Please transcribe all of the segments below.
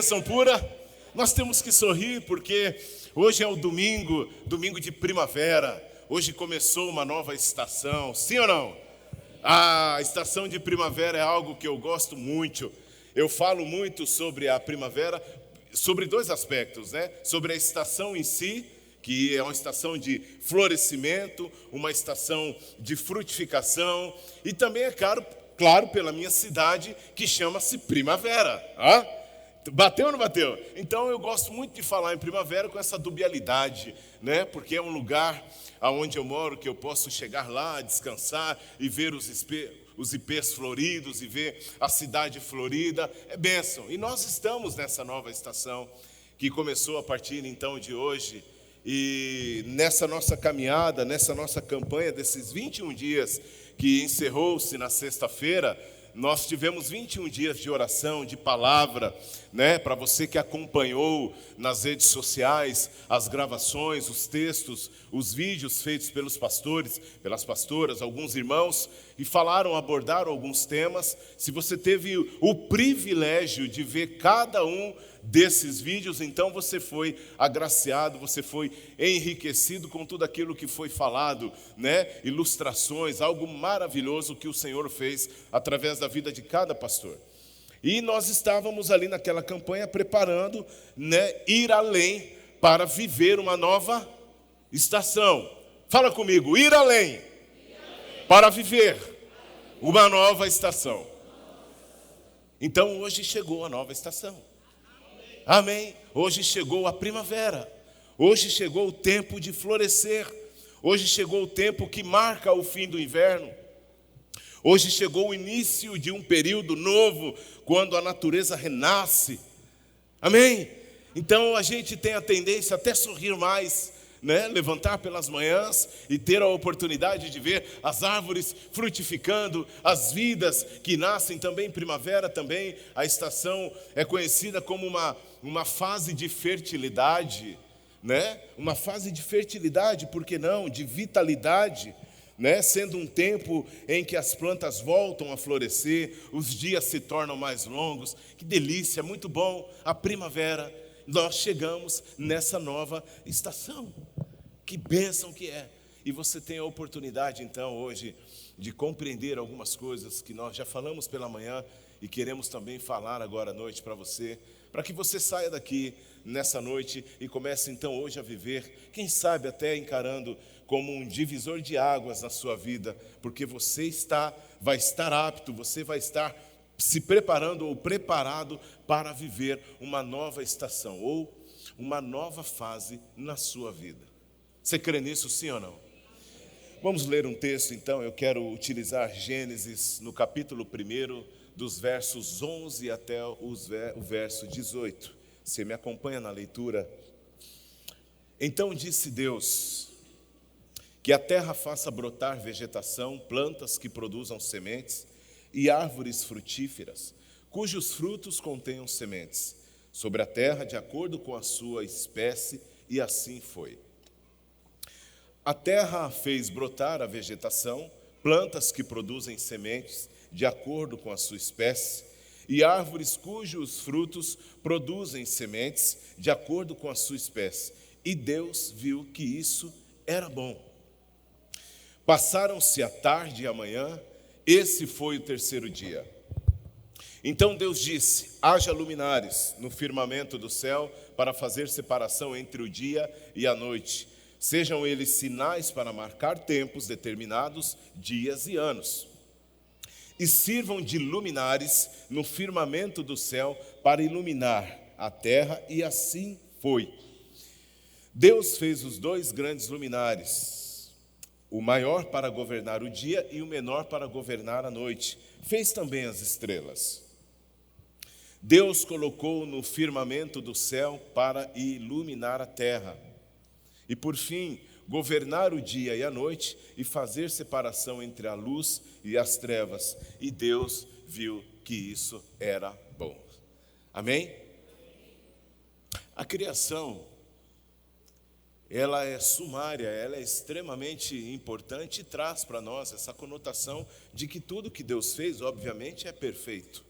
bênção pura. Nós temos que sorrir porque hoje é o domingo de primavera. Hoje começou uma nova estação, sim ou não? A estação de primavera é algo que eu gosto muito. Eu falo muito sobre a primavera, sobre dois aspectos, né? Sobre a estação em si, que é uma estação de florescimento, uma estação de frutificação, e também é claro, pela minha cidade, que chama-se Primavera. Bateu ou não bateu? Então eu gosto muito de falar em primavera com essa dubialidade, né? Porque é um lugar onde eu moro que eu posso chegar lá, descansar e ver os ipês floridos e ver a cidade florida. É bênção. E nós estamos nessa nova estação que começou a partir então de hoje. E nessa nossa caminhada, nessa nossa campanha desses 21 dias que encerrou-se na sexta-feira, nós tivemos 21 dias de oração, de palavra, né? Para você que acompanhou nas redes sociais as gravações, os textos, os vídeos feitos pelos pastores, pelas pastoras, alguns irmãos, e abordaram alguns temas. Se você teve o privilégio de ver cada um desses vídeos, então você foi agraciado, você foi enriquecido com tudo aquilo que foi falado, né? Ilustrações, algo maravilhoso que o Senhor fez através da vida de cada pastor. E nós estávamos ali naquela campanha preparando, né, ir além para viver uma nova estação. Fala comigo, ir além para viver uma nova estação. Então hoje chegou a nova estação. Amém? Hoje chegou a primavera. Hoje chegou o tempo de florescer. Hoje chegou o tempo que marca o fim do inverno. Hoje chegou o início de um período novo, quando a natureza renasce. Amém? Então a gente tem a tendência até sorrir mais, né? Levantar pelas manhãs e ter a oportunidade de ver as árvores frutificando, as vidas que nascem também em primavera. Também a estação é conhecida como uma fase de fertilidade, né? Uma fase de fertilidade, por que não? De vitalidade, né? Sendo um tempo em que as plantas voltam a florescer, os dias se tornam mais longos. Que delícia, muito bom. A primavera, nós chegamos nessa nova estação. Que bênção que é. E você tem a oportunidade então hoje de compreender algumas coisas que nós já falamos pela manhã e queremos também falar agora à noite para você, para que você saia daqui nessa noite e comece então hoje a viver, quem sabe até encarando como um divisor de águas na sua vida, porque você vai estar apto, você vai estar se preparando ou preparado para viver uma nova estação ou uma nova fase na sua vida. Você crê nisso, sim ou não? Vamos ler um texto então. Eu quero utilizar Gênesis no capítulo 1, dos versos 11 até o verso 18. Você me acompanha na leitura? Então disse Deus: que a terra faça brotar vegetação, plantas que produzam sementes e árvores frutíferas, cujos frutos contenham sementes, sobre a terra de acordo com a sua espécie, e assim foi. A terra fez brotar a vegetação, plantas que produzem sementes de acordo com a sua espécie, e árvores cujos frutos produzem sementes de acordo com a sua espécie. E Deus viu que isso era bom. Passaram-se a tarde e a manhã, esse foi o terceiro dia. Então Deus disse: haja luminares no firmamento do céu para fazer separação entre o dia e a noite. Sejam eles sinais para marcar tempos determinados, dias e anos. E sirvam de luminares no firmamento do céu para iluminar a terra, e assim foi. Deus fez os 2 grandes luminares, o maior para governar o dia e o menor para governar a noite. Fez também as estrelas. Deus colocou no firmamento do céu para iluminar a terra. E por fim, governar o dia e a noite e fazer separação entre a luz e as trevas. E Deus viu que isso era bom. Amém? A criação, ela é sumária, ela é extremamente importante e traz para nós essa conotação de que tudo que Deus fez, obviamente, é perfeito.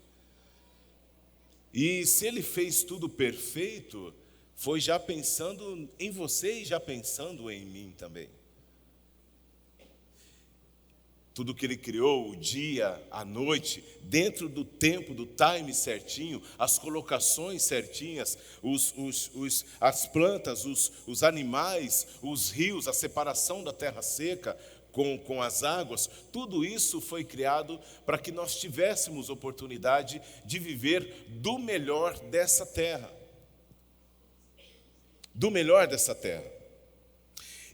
E se ele fez tudo perfeito, foi já pensando em você e já pensando em mim também. Tudo que ele criou, o dia, a noite, dentro do tempo, do time certinho, as colocações certinhas, as plantas, os animais, os rios, a separação da terra seca com as águas, tudo isso foi criado para que nós tivéssemos oportunidade de viver do melhor dessa terra. Do melhor dessa terra.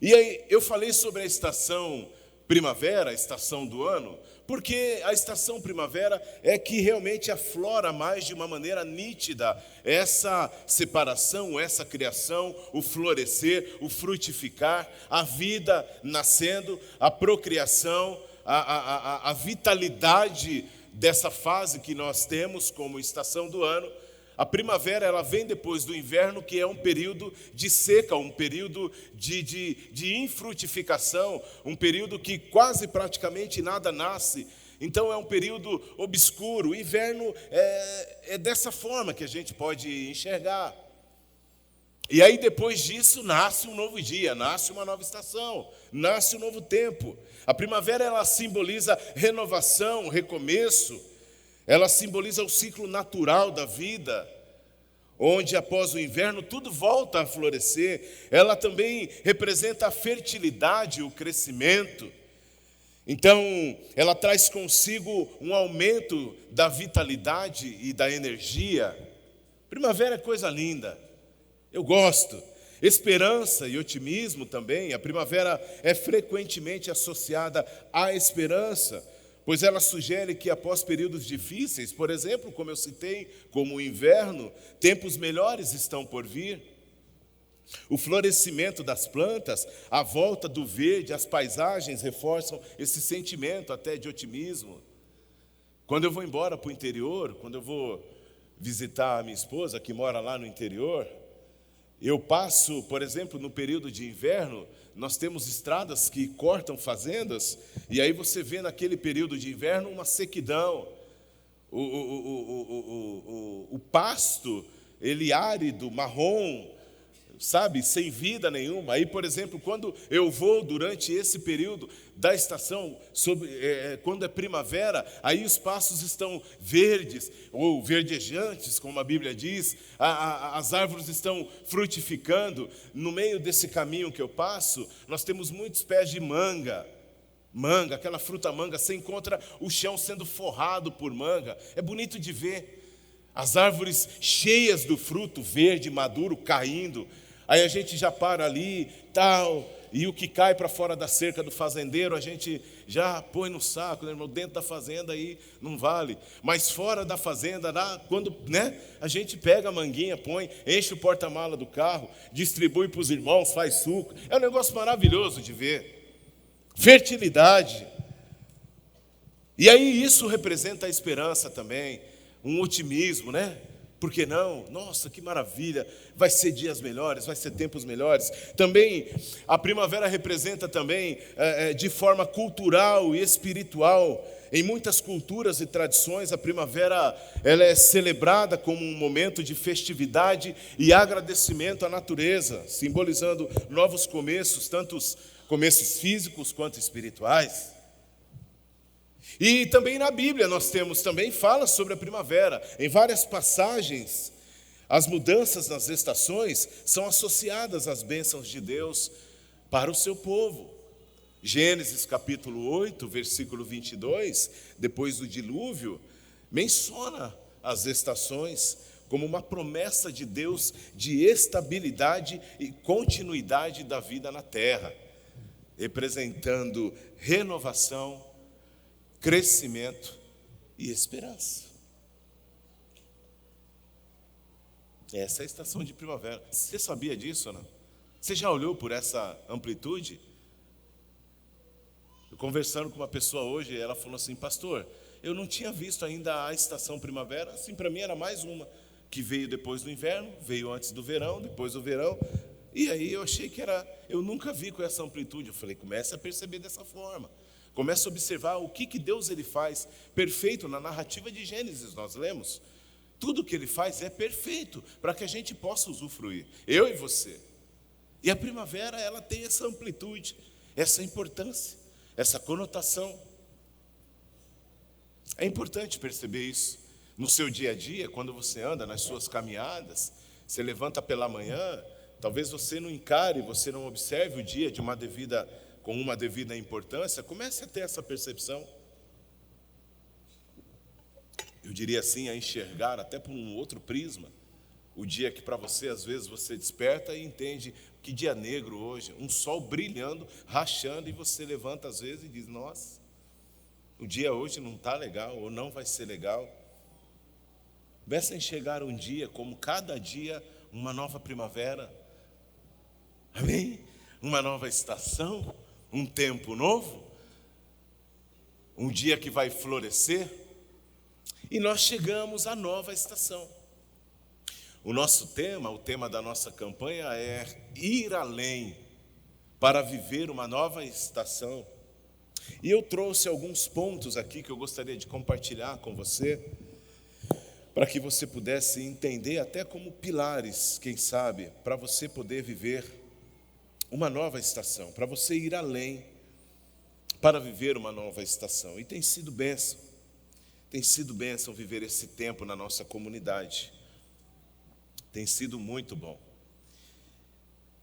E aí eu falei sobre a estação primavera, a estação do ano, porque a estação primavera é que realmente aflora mais de uma maneira nítida essa separação, essa criação, o florescer, o frutificar, a vida nascendo, a procriação, a vitalidade dessa fase que nós temos como estação do ano. A primavera, ela vem depois do inverno, que é um período de seca, um período de infrutificação, um período que quase praticamente nada nasce. Então é um período obscuro. O inverno é dessa forma que a gente pode enxergar. E aí depois disso nasce um novo dia, nasce uma nova estação, nasce um novo tempo. A primavera, ela simboliza renovação, recomeço. Ela simboliza o ciclo natural da vida, onde após o inverno tudo volta a florescer. Ela também representa a fertilidade, o crescimento. Então, ela traz consigo um aumento da vitalidade e da energia. Primavera é coisa linda, eu gosto. Esperança e otimismo também. A primavera é frequentemente associada à esperança, pois ela sugere que após períodos difíceis, por exemplo, como eu citei, como o inverno, tempos melhores estão por vir. O florescimento das plantas, a volta do verde, as paisagens reforçam esse sentimento até de otimismo. Quando eu vou embora para o interior, quando eu vou visitar a minha esposa, que mora lá no interior, eu passo, por exemplo, no período de inverno, nós temos estradas que cortam fazendas, e aí você vê naquele período de inverno uma sequidão. O pasto, ele árido, marrom, sabe, sem vida nenhuma. Aí, por exemplo, quando eu vou durante esse período da estação, quando é primavera, aí os pastos estão verdes, ou verdejantes, como a Bíblia diz, as árvores estão frutificando. No meio desse caminho que eu passo, nós temos muitos pés de manga, aquela fruta manga, você encontra o chão sendo forrado por manga, é bonito de ver, as árvores cheias do fruto verde, maduro, caindo. Aí a gente já para ali, tal, e o que cai para fora da cerca do fazendeiro, a gente já põe no saco, né? Dentro da fazenda aí não vale. Mas fora da fazenda, lá, quando, né, a gente pega a manguinha, põe, enche o porta-mala do carro, distribui para os irmãos, faz suco. É um negócio maravilhoso de ver. Fertilidade. E aí isso representa a esperança também, um otimismo, né? Por que não? Nossa, que maravilha, vai ser dias melhores, vai ser tempos melhores. Também, a primavera representa também, de forma cultural e espiritual, em muitas culturas e tradições, a primavera ela é celebrada como um momento de festividade e agradecimento à natureza, simbolizando novos começos, tanto os começos físicos quanto espirituais. E também na Bíblia nós temos, também fala sobre a primavera. Em várias passagens, as mudanças nas estações são associadas às bênçãos de Deus para o seu povo. Gênesis capítulo 8, versículo 22, depois do dilúvio, menciona as estações como uma promessa de Deus de estabilidade e continuidade da vida na terra, representando renovação, crescimento e esperança. Essa é a estação de primavera. Você sabia disso ou não? Você já olhou por essa amplitude? Eu conversando com uma pessoa hoje, ela falou assim: pastor, eu não tinha visto ainda a estação primavera. Assim, para mim era mais uma que veio depois do inverno, veio antes do verão, depois do verão. E aí eu achei que era, eu nunca vi com essa amplitude. Eu falei, comece a perceber dessa forma. Comece a observar o que Deus ele faz perfeito na narrativa de Gênesis, nós lemos. Tudo que Ele faz é perfeito para que a gente possa usufruir, eu e você. E a primavera, ela tem essa amplitude, essa importância, essa conotação. É importante perceber isso no seu dia a dia, quando você anda nas suas caminhadas, você levanta pela manhã, talvez você não encare, você não observe o dia com uma devida importância, comece a ter essa percepção. Eu diria assim, a enxergar até por um outro prisma, o dia que para você, às vezes, você desperta e entende que dia negro hoje, um sol brilhando, rachando, e você levanta às vezes e diz, nossa, o dia hoje não está legal, ou não vai ser legal. Comece a enxergar um dia como cada dia uma nova primavera, amém? Uma nova estação, um tempo novo, um dia que vai florescer. E nós chegamos à nova estação. O nosso tema, o tema da nossa campanha é ir além para viver uma nova estação. E eu trouxe alguns pontos aqui que eu gostaria de compartilhar com você, para que você pudesse entender até como pilares, quem sabe, para você poder viver uma nova estação, para você ir além para viver uma nova estação. E tem sido bênção estão viver esse tempo na nossa comunidade. Tem sido muito bom.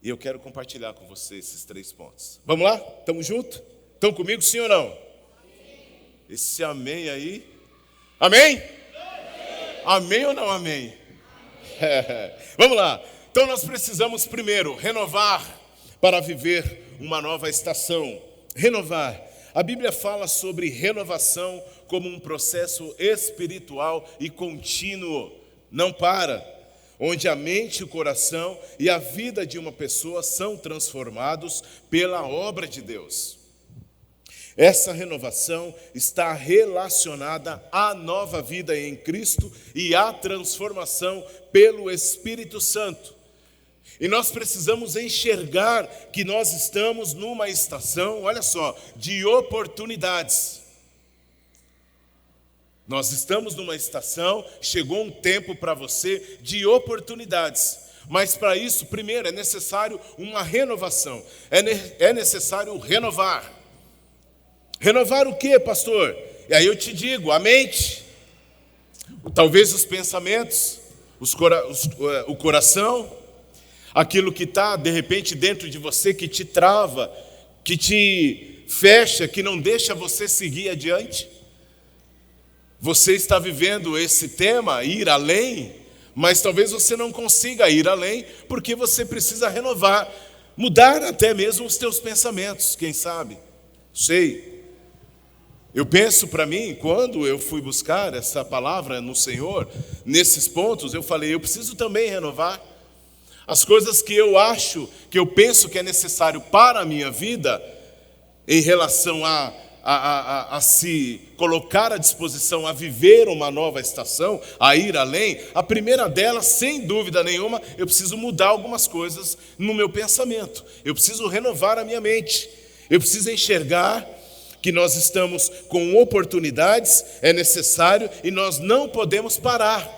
E eu quero compartilhar com você esses 3 pontos. Vamos lá? Estamos juntos? Estão comigo, sim ou não? Amém. Esse amém aí. Amém? Amém ou não amém? Vamos lá. Então nós precisamos primeiro renovar para viver uma nova estação. Renovar. A Bíblia fala sobre renovação como um processo espiritual e contínuo, não para, onde a mente, o coração e a vida de uma pessoa são transformados pela obra de Deus. Essa renovação está relacionada à nova vida em Cristo e à transformação pelo Espírito Santo. E nós precisamos enxergar que nós estamos numa estação, olha só, de oportunidades. Nós estamos numa estação, chegou um tempo para você de oportunidades. Mas para isso, primeiro, é necessário uma renovação. É necessário renovar. Renovar o quê, pastor? E aí eu te digo, a mente, talvez os pensamentos, o coração, aquilo que está, de repente, dentro de você, que te trava, que te fecha, que não deixa você seguir adiante. Você está vivendo esse tema, ir além, mas talvez você não consiga ir além, porque você precisa renovar, mudar até mesmo os teus pensamentos, quem sabe? Sei. Eu penso para mim, quando eu fui buscar essa palavra no Senhor, nesses pontos, eu falei, eu preciso também renovar. As coisas que eu acho, que eu penso que é necessário para a minha vida, em relação a se colocar à disposição, a viver uma nova estação, a ir além, a primeira delas, sem dúvida nenhuma, eu preciso mudar algumas coisas no meu pensamento. Eu preciso renovar a minha mente. Eu preciso enxergar que nós estamos com oportunidades, é necessário, e nós não podemos parar.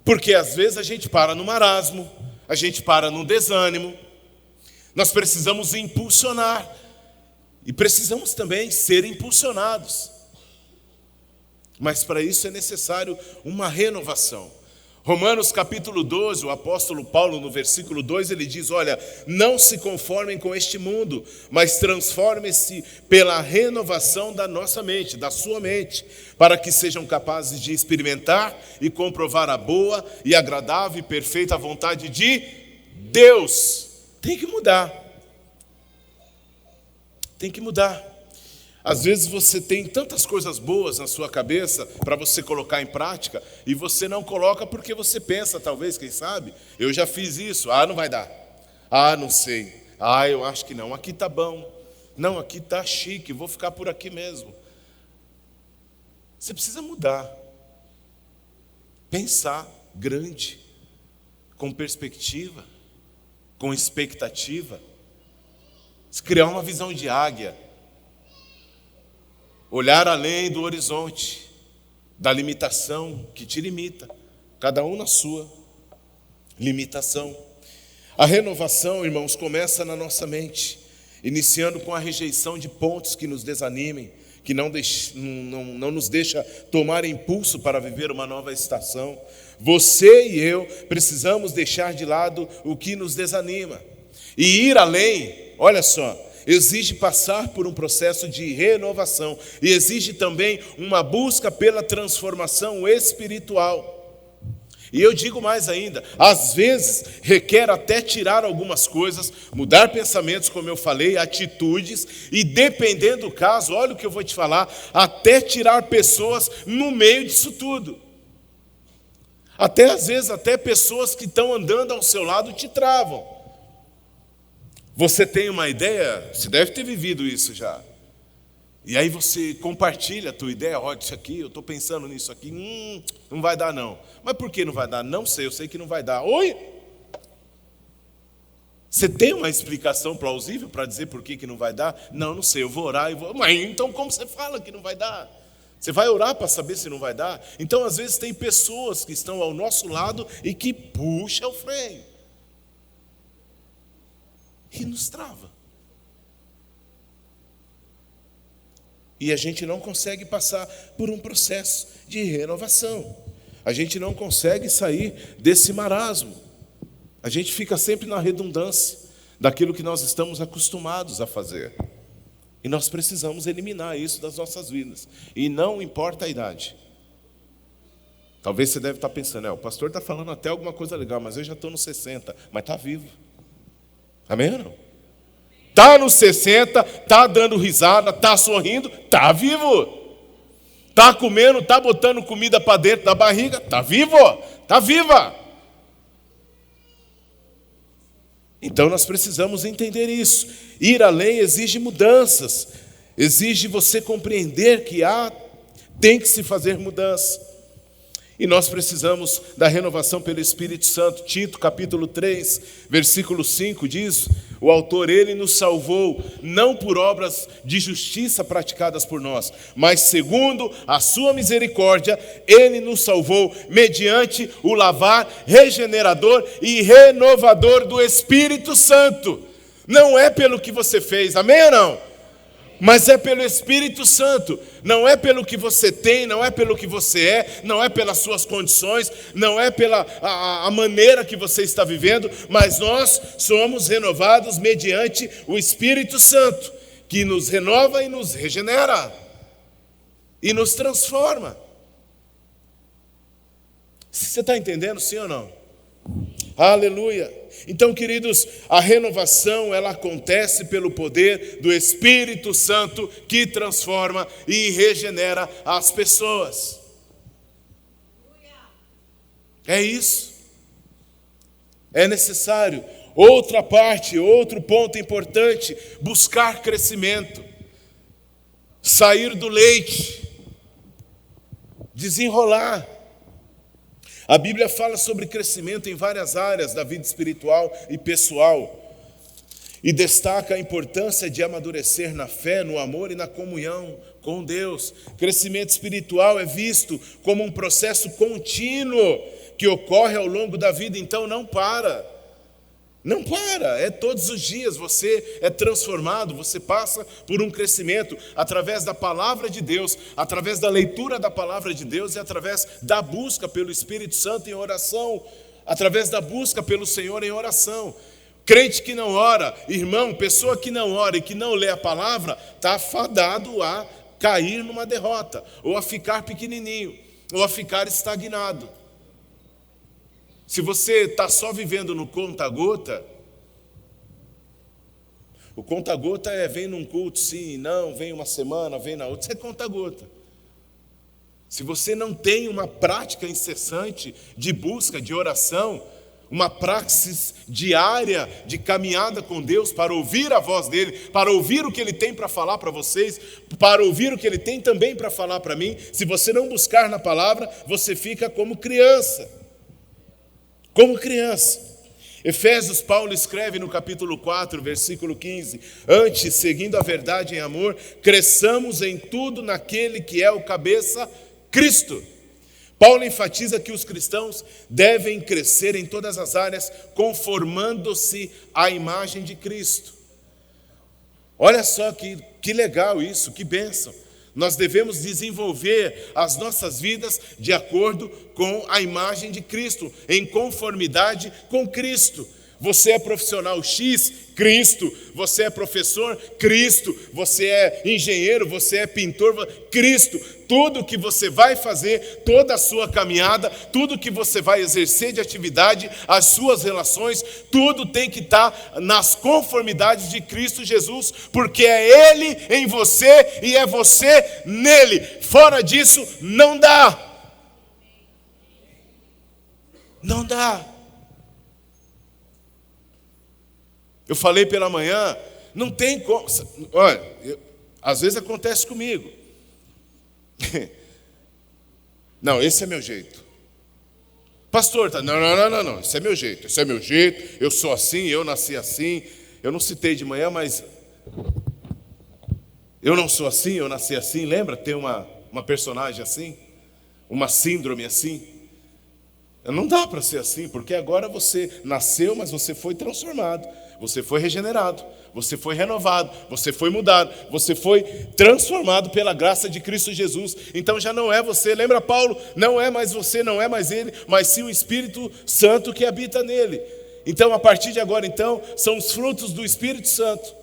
Porque às vezes a gente para no marasmo, a gente para no desânimo. Nós precisamos impulsionar. E precisamos também ser impulsionados. Mas para isso é necessário uma renovação. Romanos capítulo 12, o apóstolo Paulo no versículo 2, ele diz, olha, não se conformem com este mundo, mas transformem-se pela renovação da nossa mente, da sua mente, para que sejam capazes de experimentar e comprovar a boa e agradável e perfeita vontade de Deus. Tem que mudar. Tem que mudar. Às vezes você tem tantas coisas boas na sua cabeça para você colocar em prática e você não coloca porque você pensa, talvez, quem sabe, eu já fiz isso, não vai dar, não sei, eu acho que não, aqui está bom, não, aqui está chique, vou ficar por aqui mesmo. Você precisa mudar, pensar grande, com perspectiva, com expectativa, criar uma visão de águia, olhar além do horizonte, da limitação que te limita, cada um na sua limitação. A renovação, irmãos, começa na nossa mente, iniciando com a rejeição de pontos que nos desanimem, que não nos deixa tomar impulso para viver uma nova estação. Você e eu precisamos deixar de lado o que nos desanima. E ir além, olha só, exige passar por um processo de renovação e exige também uma busca pela transformação espiritual. E eu digo mais ainda, às vezes requer até tirar algumas coisas, mudar pensamentos, como eu falei, atitudes, e dependendo do caso, olha o que eu vou te falar, até tirar pessoas no meio disso tudo. Até às vezes, até pessoas que estão andando ao seu lado te travam. Você tem uma ideia, você deve ter vivido isso já. E aí você compartilha a tua ideia, olha, isso aqui, eu estou pensando nisso aqui, não vai dar não. Mas por que não vai dar? Não sei, eu sei que não vai dar. Oi? Você tem uma explicação plausível para dizer por que não vai dar? Não, não sei, eu vou orar e vou... Mas então como você fala que não vai dar? Você vai orar para saber se não vai dar? Então às vezes tem pessoas que estão ao nosso lado e que puxam o freio. E nos trava. E a gente não consegue passar por um processo de renovação. A gente não consegue sair desse marasmo. A gente fica sempre na redundância daquilo que nós estamos acostumados a fazer. E nós precisamos eliminar isso das nossas vidas. E não importa a idade. Talvez você deve estar pensando, o pastor está falando até alguma coisa legal, mas eu já estou nos 60, mas está vivo. Amém ou não? Está nos 60, está dando risada, está sorrindo, está vivo. Está comendo, está botando comida para dentro da barriga, está vivo, está viva. Então nós precisamos entender isso. Ir além exige mudanças, exige você compreender que tem que se fazer mudança. E nós precisamos da renovação pelo Espírito Santo. Tito, capítulo 3, versículo 5 diz, o autor, ele nos salvou, não por obras de justiça praticadas por nós, mas segundo a sua misericórdia, ele nos salvou mediante o lavar regenerador e renovador do Espírito Santo. Não é pelo que você fez, amém ou não? Mas é pelo Espírito Santo, não é pelo que você tem, não é pelo que você é, não é pelas suas condições, não é pela a maneira que você está vivendo, mas nós somos renovados mediante o Espírito Santo, que nos renova e nos regenera, e nos transforma. Você está entendendo, sim ou não? Aleluia. Então, queridos, a renovação, ela acontece pelo poder do Espírito Santo que transforma e regenera as pessoas. É isso. É necessário. Outra parte, outro ponto importante, buscar crescimento. Sair do leite. Desenrolar. A Bíblia fala sobre crescimento em várias áreas da vida espiritual e pessoal e destaca a importância de amadurecer na fé, no amor e na comunhão com Deus. Crescimento espiritual é visto como um processo contínuo que ocorre ao longo da vida, então não para. Não para, é todos os dias você é transformado, você passa por um crescimento através da palavra de Deus, através da leitura da palavra de Deus e através da busca pelo Espírito Santo em oração, através da busca pelo Senhor em oração. Crente que não ora, irmão, pessoa que não ora e que não lê a palavra, está fadado a cair numa derrota, ou a ficar pequenininho, ou a ficar estagnado. Se você está só vivendo no conta-gota, o conta-gota vem num culto sim, não, vem uma semana, vem na outra, isso é conta-gota. Se você não tem uma prática incessante de busca, de oração, uma praxis diária de caminhada com Deus para ouvir a voz dele, para ouvir o que ele tem para falar para vocês, para ouvir o que ele tem também para falar para mim, se você não buscar na palavra, você fica como criança. Como criança. Efésios, Paulo escreve no capítulo 4, versículo 15: antes, seguindo a verdade em amor, cresçamos em tudo naquele que é o cabeça, Cristo. Paulo enfatiza que os cristãos devem crescer em todas as áreas, conformando-se à imagem de Cristo. Olha só que legal isso, que bênção. Nós devemos desenvolver as nossas vidas de acordo com a imagem de Cristo, em conformidade com Cristo. Você é profissional X, Cristo. Você é professor, Cristo. Você é engenheiro, você é pintor, Cristo. Tudo que você vai fazer, toda a sua caminhada, tudo que você vai exercer de atividade, as suas relações, tudo tem que estar nas conformidades de Cristo Jesus, porque é Ele em você e é você nele. Fora disso, não dá. Não dá. Eu falei pela manhã, não tem como. Olha, às vezes acontece comigo. Não, esse é meu jeito. Pastor, não, esse é meu jeito, eu sou assim, eu nasci assim. Eu não citei de manhã, mas eu não sou assim, eu nasci assim. Lembra? Tem uma personagem assim, uma síndrome assim. Não dá para ser assim, porque agora você nasceu, mas você foi transformado. Você foi regenerado, você foi renovado, você foi mudado, você foi transformado pela graça de Cristo Jesus. Então já não é você, lembra Paulo? Não é mais você, não é mais ele, mas sim o Espírito Santo que habita nele. Então a partir de agora, então, são os frutos do Espírito Santo.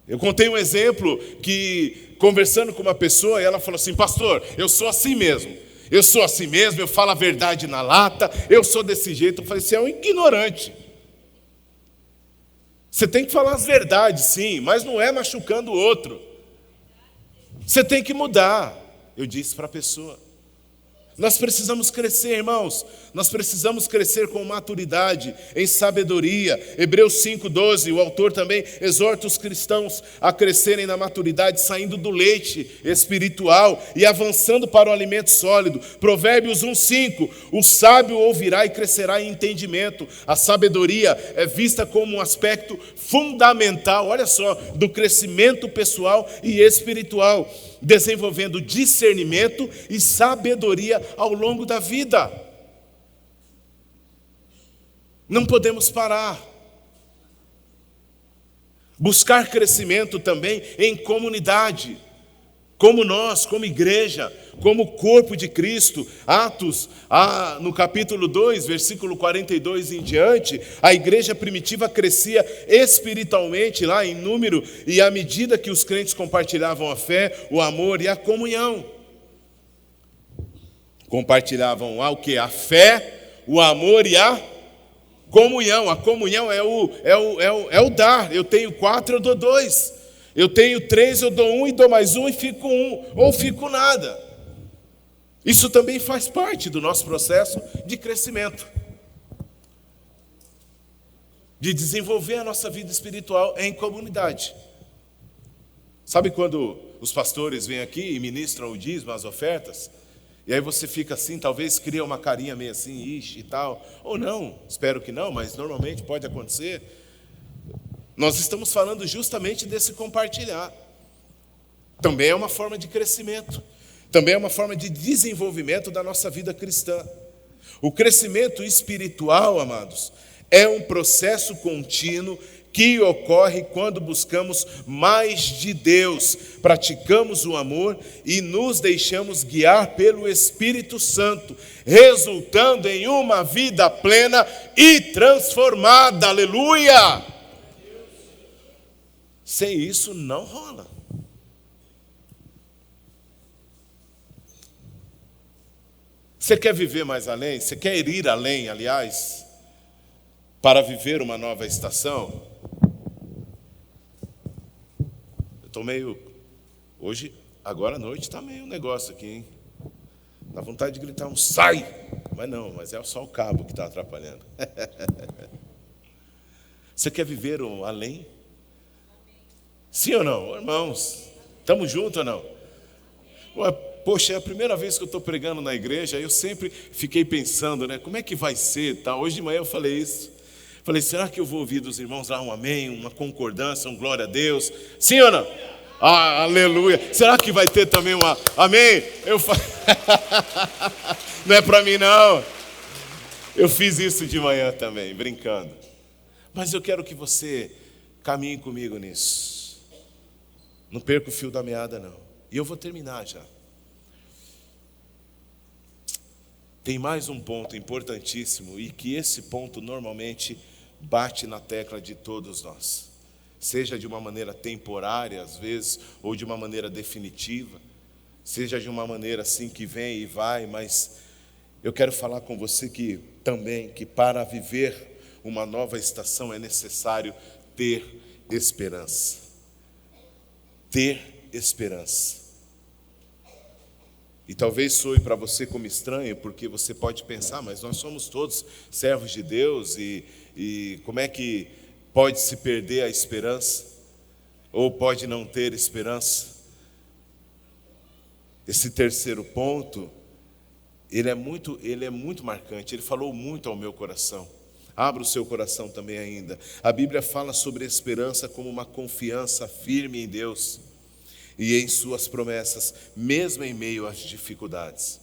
Eu contei um exemplo que, conversando com uma pessoa, ela falou assim: pastor, eu sou assim mesmo. Eu sou assim mesmo, eu falo a verdade na lata, eu sou desse jeito. Eu falei, você é um ignorante. Você tem que falar as verdades, sim, mas não é machucando o outro. Você tem que mudar. Eu disse para a pessoa. Nós precisamos crescer, irmãos. Nós precisamos crescer com maturidade, em sabedoria. Hebreus 5:12, o autor também exorta os cristãos a crescerem na maturidade, saindo do leite espiritual e avançando para o alimento sólido. Provérbios 1:5, o sábio ouvirá e crescerá em entendimento. A sabedoria é vista como um aspecto fundamental, olha só, do crescimento pessoal e espiritual, desenvolvendo discernimento e sabedoria ao longo da vida. Não podemos parar. Buscar crescimento também em comunidade, como nós, como igreja, como corpo de Cristo. Atos, no capítulo 2, versículo 42 em diante, a igreja primitiva crescia espiritualmente lá em número e à medida que os crentes compartilhavam a fé, o amor e a comunhão. Compartilhavam o quê? A fé, o amor e a comunhão. A comunhão é o dar. Eu tenho 4, eu dou 2. Eu tenho 3, eu dou 1 e dou mais 1 e fico 1, ou fico nada. Isso também faz parte do nosso processo de crescimento, de desenvolver a nossa vida espiritual em comunidade. Sabe quando os pastores vêm aqui e ministram o dízimo, as ofertas? E aí você fica assim, talvez cria uma carinha meio assim, ixi e tal. Ou não, espero que não, mas normalmente pode acontecer. Nós estamos falando justamente desse compartilhar. Também é uma forma de crescimento. Também é uma forma de desenvolvimento da nossa vida cristã. O crescimento espiritual, amados, é um processo contínuo que ocorre quando buscamos mais de Deus, praticamos o amor e nos deixamos guiar pelo Espírito Santo, resultando em uma vida plena e transformada. Aleluia! Sem isso não rola. Você quer viver mais além? Você quer ir além, aliás, para viver uma nova estação? Eu estou meio... Hoje, agora à noite, está meio um negócio aqui, hein? Dá vontade de gritar um sai! Mas não, mas é só o cabo que está atrapalhando. Você quer viver um além? Sim ou não? Irmãos, estamos juntos ou não? Poxa, é a primeira vez que eu estou pregando na igreja, eu sempre fiquei pensando, né? Como é que vai ser? Tá? Hoje de manhã eu falei isso. Falei, será que eu vou ouvir dos irmãos lá um amém, uma concordância, um glória a Deus? Sim ou não? Ah, aleluia. Será que vai ter também uma... Amém? Não é para mim, não. Eu fiz isso de manhã também, brincando. Mas eu quero que você caminhe comigo nisso. Não perca o fio da meada, não. E eu vou terminar já. Tem mais um ponto importantíssimo, e que esse ponto normalmente bate na tecla de todos nós. Seja de uma maneira temporária, às vezes, ou de uma maneira definitiva. Seja de uma maneira assim que vem e vai, mas eu quero falar com você que também, que para viver uma nova estação é necessário ter esperança. Ter esperança. E talvez soe para você como estranho, porque você pode pensar, mas nós somos todos servos de Deus, e como é que pode se perder a esperança? Ou pode não ter esperança? Esse terceiro ponto, ele é muito marcante, ele falou muito ao meu coração. Abra o seu coração também ainda. A Bíblia fala sobre a esperança como uma confiança firme em Deus e em suas promessas, mesmo em meio às dificuldades.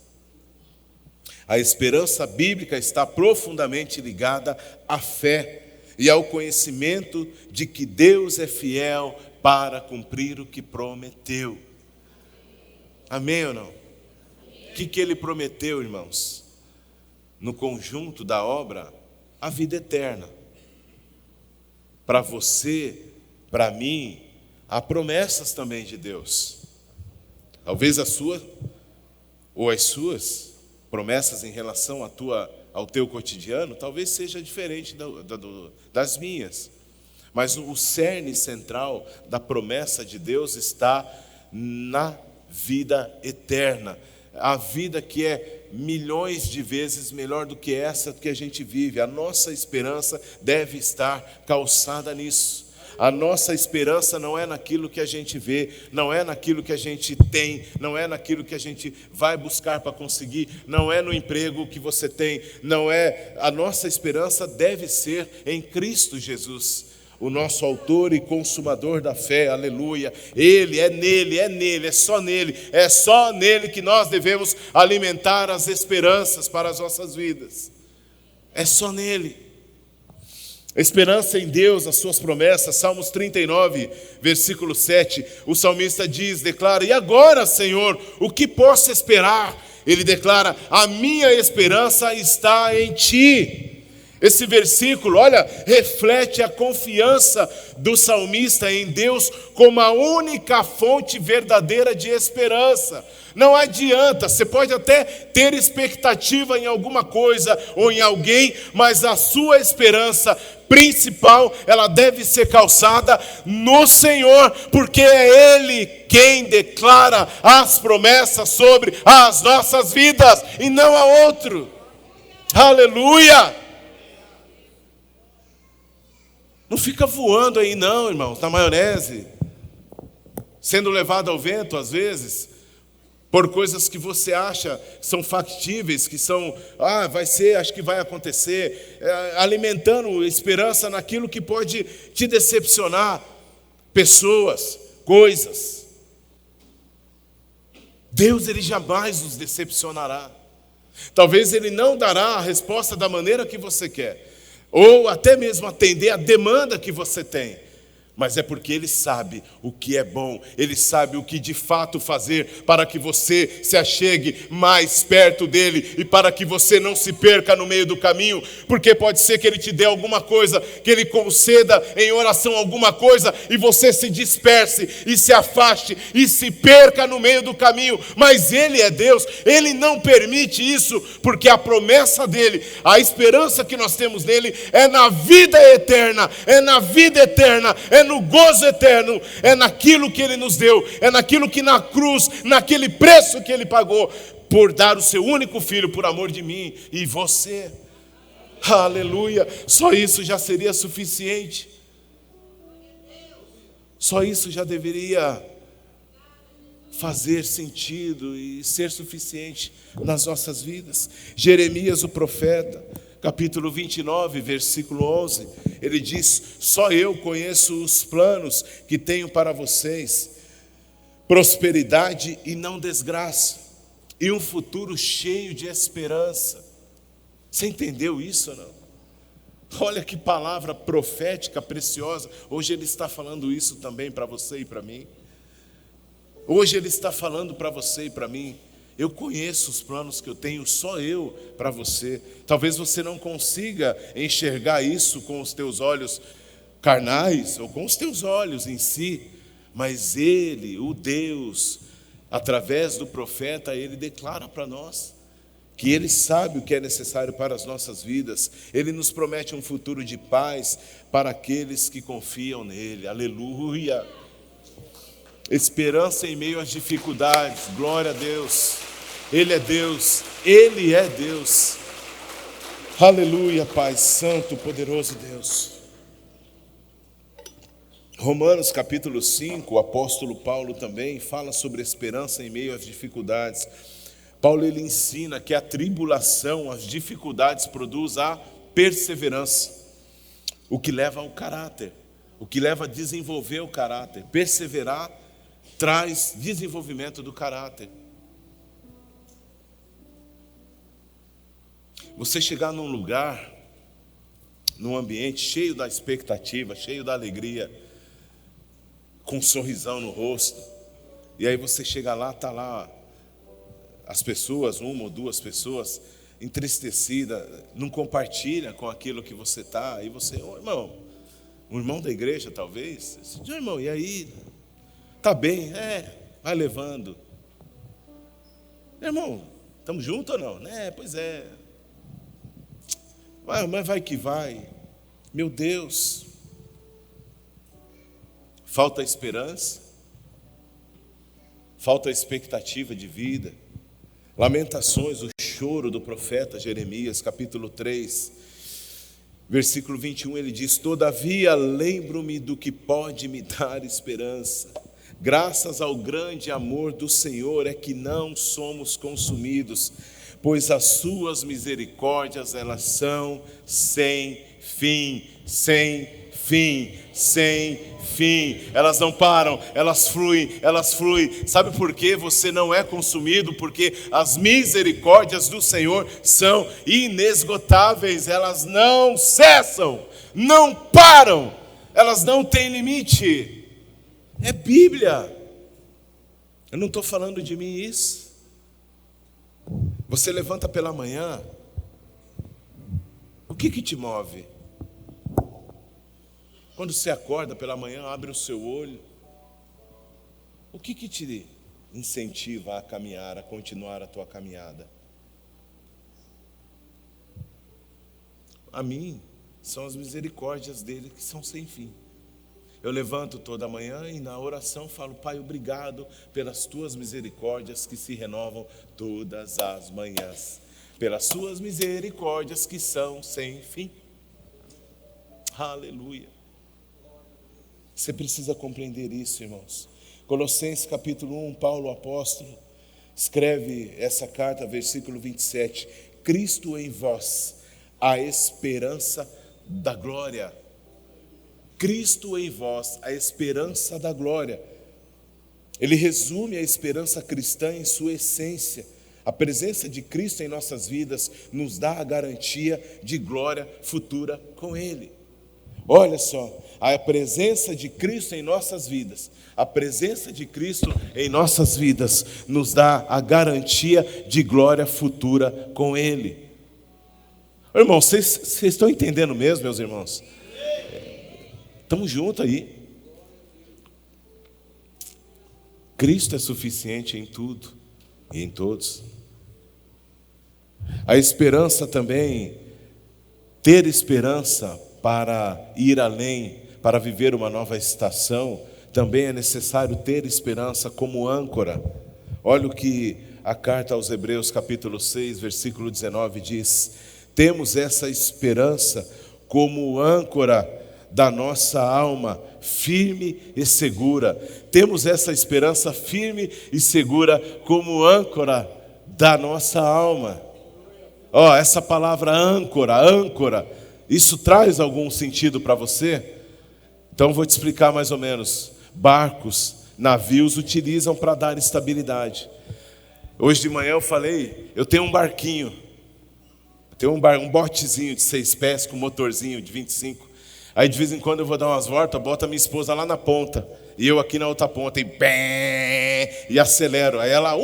A esperança bíblica está profundamente ligada à fé e ao conhecimento de que Deus é fiel para cumprir o que prometeu. Amém ou não? O que Ele prometeu, irmãos? No conjunto da obra, a vida eterna. Para você, para mim, há promessas também de Deus. Talvez a sua ou as suas promessas em relação ao teu cotidiano, talvez seja diferente das minhas. Mas o cerne central da promessa de Deus está na vida eterna. A vida que é milhões de vezes melhor do que essa que a gente vive. A nossa esperança deve estar calçada nisso. A nossa esperança não é naquilo que a gente vê, não é naquilo que a gente tem, não é naquilo que a gente vai buscar para conseguir, não é no emprego que você tem, não é. A nossa esperança deve ser em Cristo Jesus, o nosso autor e consumador da fé, aleluia. Ele, é nele, é só nele que nós devemos alimentar as esperanças para as nossas vidas. É só nele. Esperança em Deus, as suas promessas. Salmos 39, versículo 7, o salmista declara: e agora, Senhor, o que posso esperar? Ele declara: a minha esperança está em Ti. Esse versículo, olha, reflete a confiança do salmista em Deus como a única fonte verdadeira de esperança. Não adianta, você pode até ter expectativa em alguma coisa ou em alguém, mas a sua esperança principal, ela deve ser calçada no Senhor, porque é Ele quem declara as promessas sobre as nossas vidas e não a outro. Aleluia! Não fica voando aí não, irmãos, na maionese, sendo levado ao vento às vezes, por coisas que você acha são factíveis, que são, vai ser, acho que vai acontecer, alimentando esperança naquilo que pode te decepcionar, pessoas, coisas. Deus, Ele jamais nos decepcionará. Talvez Ele não dará a resposta da maneira que você quer, ou até mesmo atender a demanda que você tem. Mas é porque Ele sabe o que é bom, Ele sabe o que de fato fazer para que você se achegue mais perto dEle e para que você não se perca no meio do caminho, porque pode ser que Ele te dê alguma coisa, que Ele conceda em oração alguma coisa e você se disperse e se afaste e se perca no meio do caminho, mas Ele é Deus, Ele não permite isso, porque a promessa dEle, a esperança que nós temos nele é na vida eterna, é no gozo eterno, é naquilo que Ele nos deu, é naquilo que na cruz, naquele preço que Ele pagou, por dar o seu único filho por amor de mim e você. Aleluia, só isso já seria suficiente, só isso já deveria fazer sentido e ser suficiente nas nossas vidas. Jeremias, o profeta, capítulo 29, versículo 11, ele diz: só eu conheço os planos que tenho para vocês, prosperidade e não desgraça, e um futuro cheio de esperança. Você entendeu isso ou não? Olha que palavra profética preciosa. Hoje Ele está falando isso também para você e para mim. Hoje Ele está falando para você e para mim. Eu conheço os planos que eu tenho, só eu, para você. Talvez você não consiga enxergar isso com os teus olhos carnais ou com os teus olhos em si, mas Ele, o Deus, através do profeta, Ele declara para nós que Ele sabe o que é necessário para as nossas vidas. Ele nos promete um futuro de paz para aqueles que confiam nele. Aleluia! Esperança em meio às dificuldades. Glória a Deus. Ele é Deus. Ele é Deus. Aleluia, Pai Santo, poderoso Deus. Romanos capítulo 5, o apóstolo Paulo também fala sobre esperança em meio às dificuldades. Paulo ele ensina que a tribulação, as dificuldades produz a perseverança, o que leva ao caráter, o que leva a desenvolver o caráter. Perseverar traz desenvolvimento do caráter. Você chegar num lugar, num ambiente cheio da expectativa, cheio da alegria, com um sorrisão no rosto, e aí você chega lá, está lá as pessoas, uma ou duas pessoas, entristecidas, não compartilha com aquilo que você está, aí você, irmão, um irmão da igreja talvez, irmão, e aí, tá bem, vai levando, irmão, estamos juntos ou não? Pois é, mas vai que vai, meu Deus, falta esperança, falta expectativa de vida. Lamentações, o choro do profeta Jeremias, capítulo 3, versículo 21, ele diz: todavia lembro-me do que pode me dar esperança. Graças ao grande amor do Senhor é que não somos consumidos, pois as suas misericórdias, elas são sem fim, sem fim, sem fim. Elas não param, elas fluem, elas fluem. Sabe por que você não é consumido? Porque as misericórdias do Senhor são inesgotáveis, elas não cessam, não param, elas não têm limite. É Bíblia. Eu não estou falando de mim isso. Você levanta pela manhã, o que te move? Quando você acorda pela manhã, abre o seu olho, o que te incentiva a caminhar, a continuar a tua caminhada? A mim, são as misericórdias dele que são sem fim. Eu levanto toda manhã e na oração falo: Pai, obrigado pelas tuas misericórdias que se renovam todas as manhãs, pelas suas misericórdias que são sem fim. Aleluia. Você precisa compreender isso, irmãos. Colossenses capítulo 1, Paulo, apóstolo, escreve essa carta, versículo 27. Cristo em vós, a esperança da glória. Cristo em vós, a esperança da glória. Ele resume a esperança cristã em sua essência. A presença de Cristo em nossas vidas nos dá a garantia de glória futura com Ele. Olha só, a presença de Cristo em nossas vidas, a presença de Cristo em nossas vidas nos dá a garantia de glória futura com Ele. Irmão, vocês estão entendendo mesmo, meus irmãos? Estamos juntos aí. Cristo é suficiente em tudo e em todos. A esperança também, ter esperança para ir além, para viver uma nova estação, também é necessário ter esperança como âncora. Olha o que a carta aos Hebreus capítulo 6, versículo 19 diz: temos essa esperança como âncora da nossa alma, firme e segura. Temos essa esperança firme e segura como âncora da nossa alma. Essa palavra âncora, isso traz algum sentido para você? Então vou te explicar mais ou menos. Barcos navios utilizam para dar estabilidade. Hoje de manhã eu falei, eu tenho um barquinho, eu tenho um botezinho de 6 pés com motorzinho de 25. Aí de vez em quando eu vou dar umas voltas, boto a minha esposa lá na ponta e eu aqui na outra ponta e acelero. Aí ela,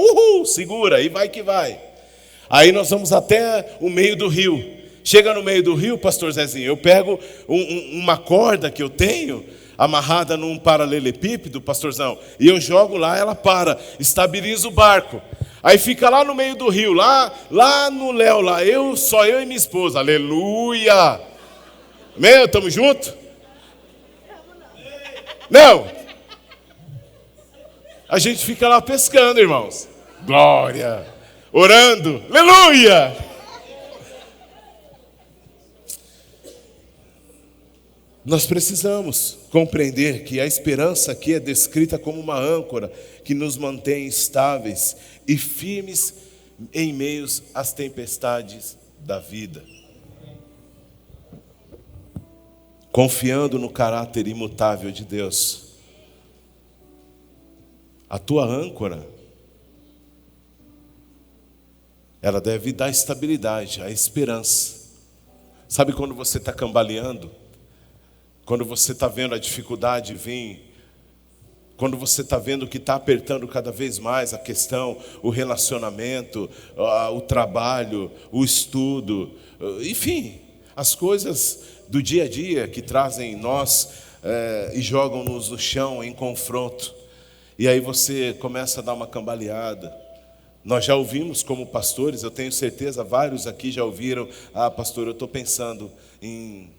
segura, e vai que vai. Aí nós vamos até o meio do rio. Chega no meio do rio, pastor Zezinho, eu pego uma corda que eu tenho amarrada num paralelepípedo, pastorzão, e eu jogo lá, ela para, estabiliza o barco. Aí fica lá no meio do rio, lá no léu, lá, só eu e minha esposa, aleluia! Meu, estamos juntos? Não! A gente fica lá pescando, irmãos. Glória! Orando, aleluia! Nós precisamos compreender que a esperança aqui é descrita como uma âncora que nos mantém estáveis e firmes em meio às tempestades da vida. Confiando no caráter imutável de Deus. A tua âncora, ela deve dar estabilidade, a esperança. Sabe quando você está cambaleando? Quando você está vendo a dificuldade vir, quando você está vendo que está apertando cada vez mais a questão, o relacionamento, o trabalho, o estudo, enfim, as coisas do dia a dia que trazem nós e jogam-nos no chão em confronto. E aí você começa a dar uma cambaleada. Nós já ouvimos como pastores, eu tenho certeza, vários aqui já ouviram, pastor, eu estou pensando em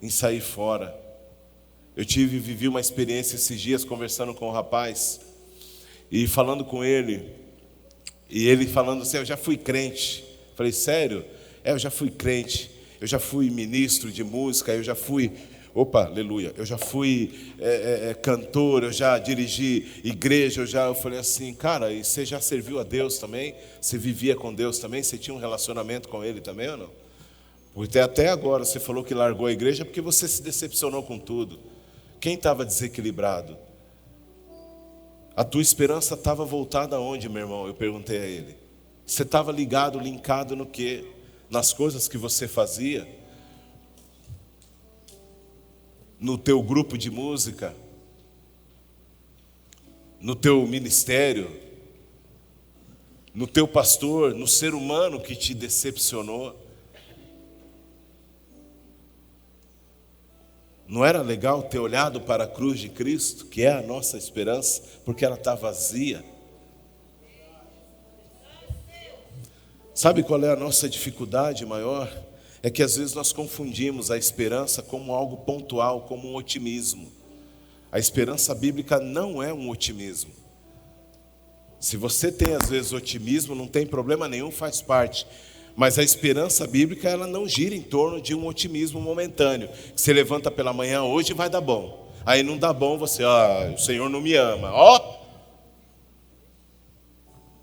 sair fora. Eu vivi uma experiência esses dias conversando com um rapaz e falando com ele, e ele falando assim, eu já fui crente. Falei, sério? Eu já fui crente, eu já fui ministro de música, eu já fui, aleluia, eu já fui cantor, eu já dirigi igreja, eu falei assim, cara, e você já serviu a Deus também? Você vivia com Deus também? Você tinha um relacionamento com Ele também ou não? Porque até agora você falou que largou a igreja porque você se decepcionou com tudo. Quem estava desequilibrado? A tua esperança estava voltada aonde, meu irmão? Eu perguntei a ele. Você estava linkado no quê? Nas coisas que você fazia? No teu grupo de música? No teu ministério? No teu pastor? No ser humano que te decepcionou? Não era legal ter olhado para a cruz de Cristo, que é a nossa esperança, porque ela está vazia? Sabe qual é a nossa dificuldade maior? É que às vezes nós confundimos a esperança como algo pontual, como um otimismo. A esperança bíblica não é um otimismo. Se você tem às vezes otimismo, não tem problema nenhum, faz parte. Mas a esperança bíblica, ela não gira em torno de um otimismo momentâneo. Você levanta pela manhã, hoje vai dar bom. Aí não dá bom, você, o Senhor não me ama.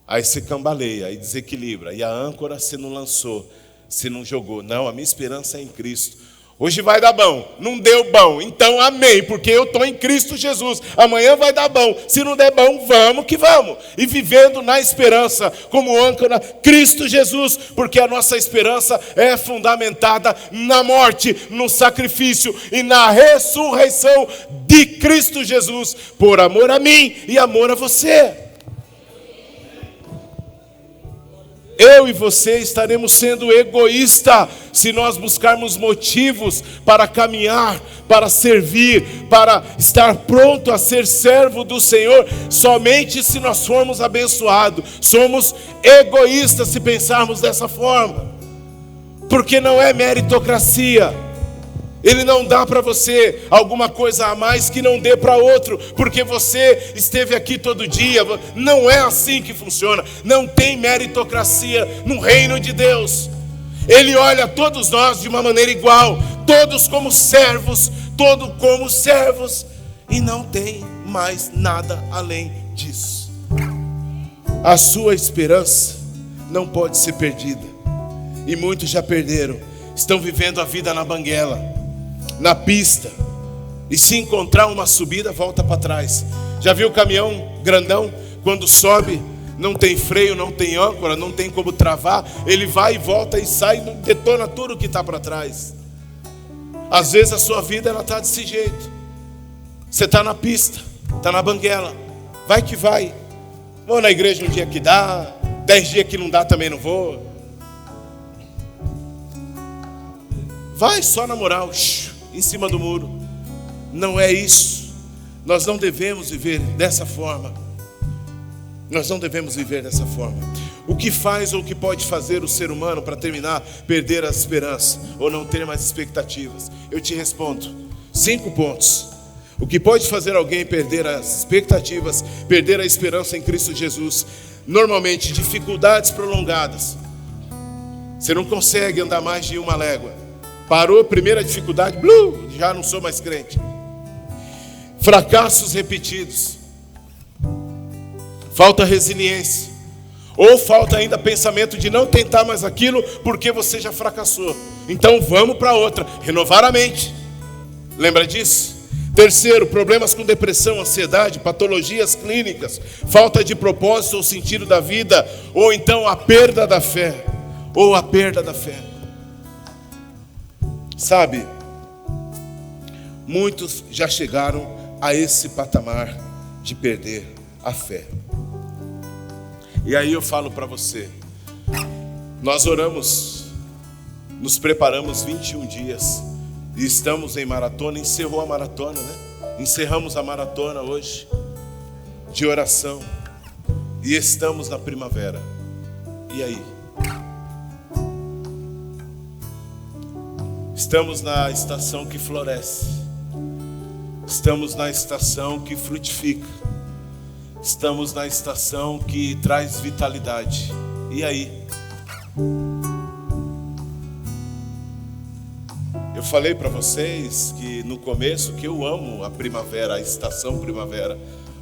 Aí você cambaleia, aí desequilibra. E a âncora você não lançou, você não jogou. Não, a minha esperança é em Cristo. Hoje vai dar bom, não deu bom, então amém, porque eu estou em Cristo Jesus. Amanhã vai dar bom, se não der bom, vamos que vamos. E vivendo na esperança, como âncora, Cristo Jesus, porque a nossa esperança é fundamentada na morte, no sacrifício e na ressurreição de Cristo Jesus, por amor a mim e amor a você. Eu e você estaremos sendo egoístas se nós buscarmos motivos para caminhar, para servir, para estar pronto a ser servo do Senhor, somente se nós formos abençoados. Somos egoístas se pensarmos dessa forma, porque não é meritocracia. Ele não dá para você alguma coisa a mais que não dê para outro, porque você esteve aqui todo dia. Não é assim que funciona. Não tem meritocracia no reino de Deus. Ele olha todos nós de uma maneira igual, todos como servos, e não tem mais nada além disso. A sua esperança não pode ser perdida, e muitos já perderam, estão vivendo a vida na banguela, na pista, E se encontrar uma subida, volta para trás. Já viu o caminhão grandão? Quando sobe, não tem freio, não tem âncora, não tem como travar. Ele vai e volta e sai, detona tudo que está para trás. Às vezes a sua vida está desse jeito. Você está na pista, está na banguela. Vai que vai. Vou na igreja um dia que dá, 10 dias que não dá também não vou. Vai só na moral, em cima do muro. Não é isso. Nós não devemos viver dessa forma. Nós não devemos viver dessa forma. O que faz ou o que pode fazer o ser humano para terminar, perder a esperança ou não ter mais expectativas? Eu te respondo, 5 pontos. O que pode fazer alguém perder as expectativas, perder a esperança em Cristo Jesus? Normalmente, dificuldades prolongadas. Você não consegue andar mais de 1 légua. Parou, primeira dificuldade, já não sou mais crente. Fracassos repetidos. Falta resiliência. Ou falta ainda pensamento de não tentar mais aquilo porque você já fracassou. Então vamos para outra. Renovar a mente. Lembra disso? Terceiro, problemas com depressão, ansiedade, patologias clínicas, falta de propósito ou sentido da vida, ou então a perda da fé. Ou a perda da fé. Sabe, muitos já chegaram a esse patamar de perder a fé. E aí eu falo para você, nós oramos, nos preparamos 21 dias e estamos em maratona, encerrou a maratona, né? Encerramos a maratona hoje de oração e estamos na primavera. E aí? Estamos na estação que floresce. Estamos na estação que frutifica. Estamos na estação que traz vitalidade. E aí? Eu falei para vocês que no começo que eu amo a primavera, a estação primavera,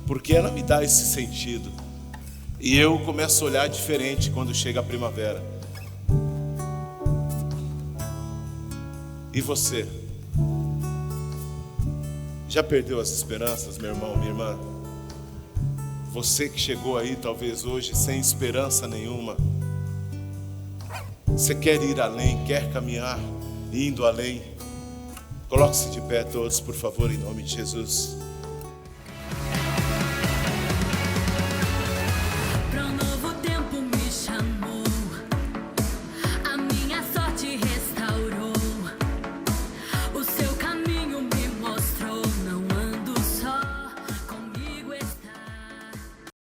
porque ela me dá esse sentido. E eu começo a olhar diferente quando chega a primavera. E você? Já perdeu as esperanças, meu irmão, minha irmã? Você que chegou aí talvez hoje sem esperança nenhuma. Você quer ir além, quer caminhar, indo além. Coloque-se de pé todos, por favor, em nome de Jesus.